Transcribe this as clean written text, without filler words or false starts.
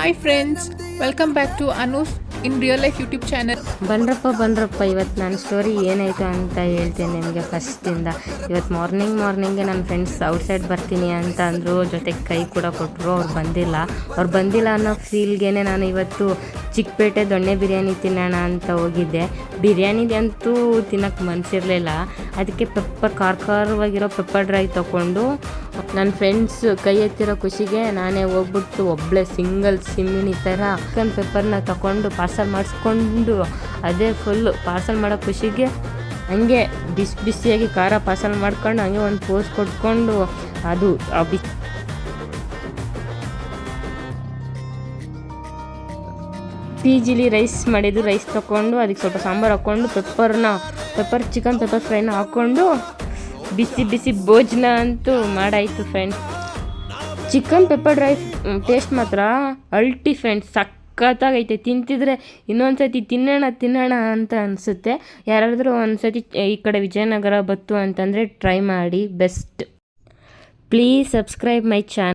Hi friends, welcome back to Anu's in real life YouTube channel. ಬನ್ರಪ್ಪ ಇವತ್ತು ನನ್ನ story ಏನಾಯಿತು ಅಂತ ಹೇಳ್ತೀನಿ ನಿಮಗೆ ಫಸ್ಟಿಂದ. ಇವತ್ತು ಮಾರ್ನಿಂಗ್ಗೆ ನನ್ನ ಫ್ರೆಂಡ್ಸ್ ಔಟ್ಸೈಡ್ ಬರ್ತೀನಿ ಅಂತ ಅಂದರು, ಜೊತೆಗೆ ಕೈ ಕೂಡ ಕೊಟ್ಟರು. ಅವ್ರು ಬಂದಿಲ್ಲ ಅನ್ನೋ ಫೀಲ್ಗೇನೆ ನಾನು ಇವತ್ತು ಚಿಕ್ಕಪೇಟೆ ದೊಣ್ಣೆ ಬಿರಿಯಾನಿ ತಿನ್ನೋಣ ಅಂತ ಹೋಗಿದ್ದೆ. ಬಿರಿಯಾನಿ ಅಂತೂ ತಿನ್ನೋಕ್ಕೆ ಮನಸ್ಸಿರಲಿಲ್ಲ, ಅದಕ್ಕೆ ಖಾರವಾಗಿರೋ ಪೆಪ್ಪರ್ ಡ್ರೈ ತೊಗೊಂಡು ನನ್ನ ಫ್ರೆಂಡ್ಸ್ ಕೈ ಎತ್ತಿರೋ ಖುಷಿಗೆ ನಾನೇ ಹೋಗ್ಬಿಟ್ಟು ಒಬ್ಬಳೆ ಸಿಂಗಲ್ ಸಿಮ್ಮಿನಿ ಥರ ಚಿಕನ್ ಪೆಪ್ಪರ್ನ ತಗೊಂಡು ಪಾರ್ಸಲ್ ಮಾಡಿಸ್ಕೊಂಡು ಅದೇ ಫುಲ್ಲು ಪಾರ್ಸಲ್ ಮಾಡೋ ಖುಷಿಗೆ ಹಂಗೆ ಬಿಸಿಯಾಗಿ ಖಾರ ಪಾರ್ಸಲ್ ಮಾಡ್ಕೊಂಡು ಹಂಗೆ ಒಂದು ಪೋಸ್ ಕೊಟ್ಕೊಂಡು ಅದು ಪಿ ಜಿಲಿ ರೈಸ್ ಮಾಡಿದ್ದು, ರೈಸ್ ತೊಗೊಂಡು ಅದಕ್ಕೆ ಸ್ವಲ್ಪ ಸಾಂಬಾರು ಹಾಕ್ಕೊಂಡು ಚಿಕನ್ ಪೆಪ್ಪರ್ ಫ್ರೈನ ಹಾಕ್ಕೊಂಡು ಬಿಸಿ ಭೋಜನ ಅಂತೂ ಮಾಡಾಯಿತು friends. Chicken pepper rice taste ಮಾತ್ರ ಅಲ್ಟಿ ಫ್ರೆಂಡ್ಸ್, ಸಖತ್ತಾಗೈತೆ. ತಿಂತಿದ್ರೆ ಇನ್ನೊಂದು ಸತಿ ತಿನ್ನೋಣ ಅಂತ ಅನಿಸುತ್ತೆ. ಯಾರಾದರೂ ಒಂದು ಸತಿ ಈ ಕಡೆ ವಿಜಯನಗರ ಬತ್ತು ಅಂತಂದರೆ ಟ್ರೈ ಮಾಡಿ, best. Please subscribe my channel.